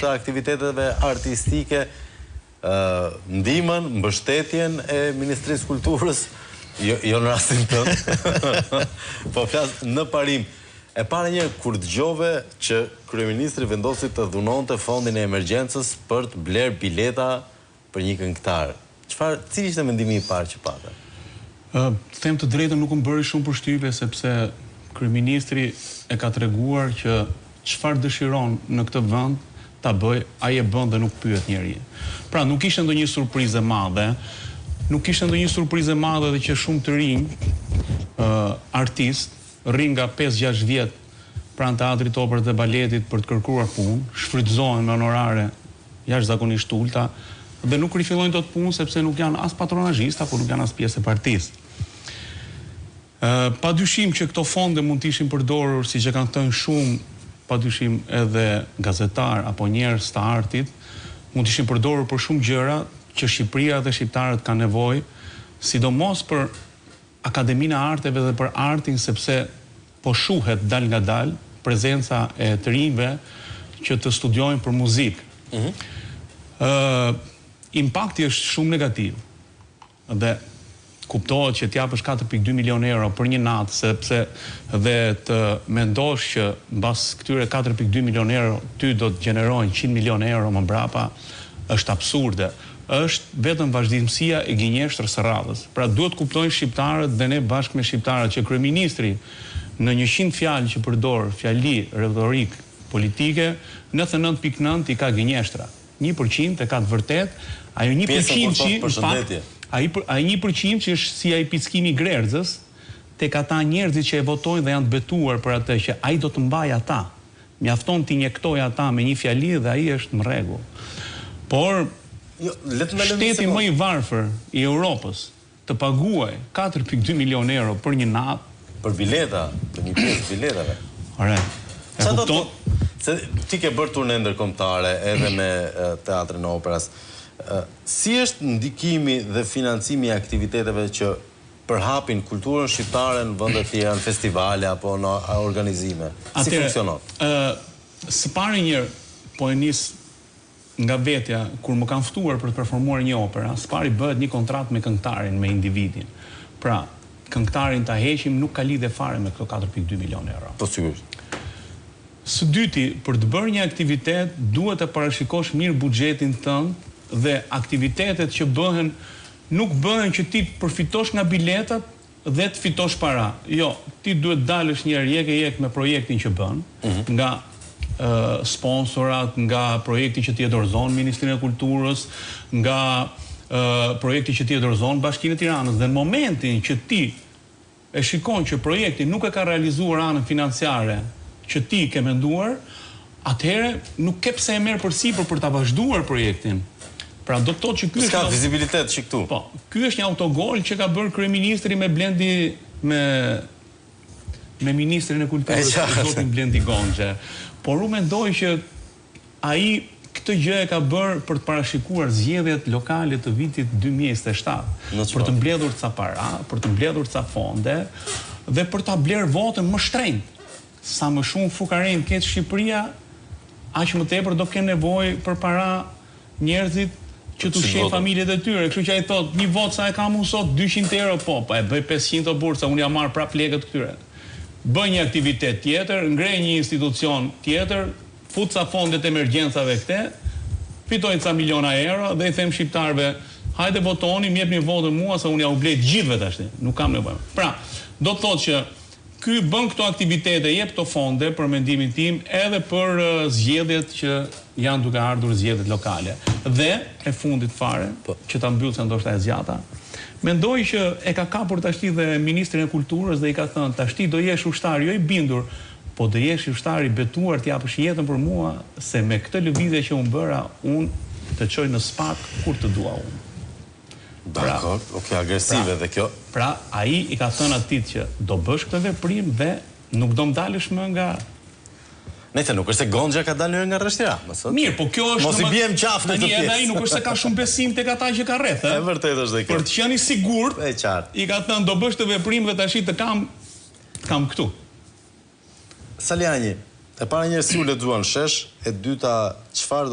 të aktiviteteve artistike, ndihmën, mbështetjen e Ministrisë Kulturës, jo në rastin tënd, po flas në parim. E para një kur dëgjove që kryeministri vendosi të dhunonte fondin e emergjencës për të bler bileta për një këngëtar. Cili ishte mendimi i parë që pata? Them të drejtën, nuk më bëri shumë përshtypje sepse kryeministri e ka treguar që çfarë dëshiron në këtë vend ta bëj, ai e bën dhe nuk pyet njeri. Pra nuk ishte ndonjë surprizë e madhe, edhe që shumë të rinj artist rrin nga 5-6 vjet pranë teatrit, operës dhe baletit për të kërkuar punë, shfrytëzohen me honorare jashtëzakonisht ulta dhe nuk rifillojnë dot punë sepse nuk janë as patronazhista, por nuk janë as pjesë e partisë. Padyshim që këto fonde mund të ishin përdorur, siç e kanë thënë shumë, padyshim edhe gazetar apo njerëz të artit, mund të ishin përdorur për shumë gjëra që Shqipëria dhe shqiptarët kanë nevojë, sidomos për Akademinë e Arteve dhe për artin, sepse po shuhet dal nga dal prezenca e të rinjve që të studiojnë për muzikë. Impakti është shumë negativ dhe kuptohet që t'japësh 4.2 milion euro për një natë, sepse dhe të mendosh që mbas këtyre 4.2 milion euro ty do të gjenerojnë 100 milion euro më mbrapa, është absurde. Është vetëm vazhdimësia e gënjeshtrës së radhës. Pra duhet kuptojnë shqiptarët dhe ne bashkë me shqiptarët që kryeministri në 100 fjalë që përdor, fjali retorik politike, 99.9 i ka gënjeshtra. 1% e ka të vërtet, ajo 1% ai 1% që është si ai pickimi i Glerëzës, tek ata njerëzit që e votojnë dhe janë të betuar për atë që ai do të mbajë ata. Mjafton t'i injektoj ata me një fjali dhe ai është në rregull. Por shteti më i varfër i Europës të paguaj 4.2 milion euro për një natë. Për bileta, për një pjesë biletave. Ore, e kupton? Se ti ke bërë turne ndërkombëtare edhe me teatrin e operës. Si është ndikimi dhe financimi i aktiviteteve që përhapin kulturën shqiptare në vende të tjera, në festivale apo në organizime? Si funksionon? Së pari një po e nis nga vetja, kur më kanë ftuar për të performuar një opera, së pari bëhet një kontratë me këngëtarin, me individin. Pra, këngëtarin ta heqim nuk ka lidhje fare me këto 4.2 milion euro. Po sigurisht. Së dyti, për të bërë një aktivitet, duhet të parashikosh mirë buxhetin tënd dhe aktivitetet që bëhen, nuk bëhen që ti përfitosh nga biletat dhe të fitosh para. Jo, ti duhet dalësh një jek me projektin që bën, nga sponsorat, nga projekti që ti e dorëzon Ministrinë e Kulturës, nga projekti që ti e dorëzon Bashkinë e Tiranës, dhe në momentin që ti e shikon që projekti nuk e ka realizuar anën financiare që ti ke menduar, atëherë nuk ke pse e merr përsipër për ta vazhduar projektin. Pra do të thotë që ky është ka vizibilitet që këtu. Po, ky është një autogol që ka bërë kryeministri me Blendi me Ministrin e Kulturës, zotin Blendi Gonxhe. Por unë mendoj që ai këtë gjë e ka bërë për të parashikuar zgjedhjet lokale të vitit 2027, për të mbledhur ca para, për të mbledhur ca fonde dhe për ta bler votën më shtrenjtë. Sa më shumë fukarenë ketë Shqipëria, aq më tepër do kenë nevojë për para njerëzit që të ushqejnë familjet e tyre. Kështu që ai thotë, një votë sa e kam unë sot, 200 euro, po e bëj 500 bursa, unë ja marr prap lekët këtyre. Bëj një aktivitet tjetër, ngrej një institucion tjetër, fut ca fondet emergjencave këte, fitojnë ca miliona euro dhe i them shqiptarve, hajde votoni, më jepni votën mua se unë ja u blej gjithëve tashti, nuk kam nevojë. Pra, do të thotë që ky bën këto aktivitete, jep këto fonde për mendimin tim edhe për zgjedhjet që janë duke ardhur, zgjedhjet lokale. Dhe e fundit fare, që ta mbyll se ndoshta e zgjata, mendoj që e ka kapur tashti dhe Ministrin e Kulturës dhe i ka thënë tashti do jesh ushtar, jo i bindur, po do jesh ushtar i betuar të japësh jetën për mua, se me këtë lëvizje që unë bëra, unë të çoj në spak kur të dua unë. Dakor, agresive dhe kjo. Pra, ai i ka thënë atit që do bësh këtë veprim dhe nuk do m'dalësh më nga... Nëse nuk është se Gonxha ka dalë nga rreshtira. Mirë, po kjo është... Mos i bjem qafë në këtë pjesë. Ai nuk është se ka shumë besim tek ata që ka rreth. E vërtet është dhe kjo. Për të qenë i sigurt, i ka thënë do bësh të veprim dhe tash të kam këtu. Saliani, e para njerëz si u lexuan shesh, e dyta çfarë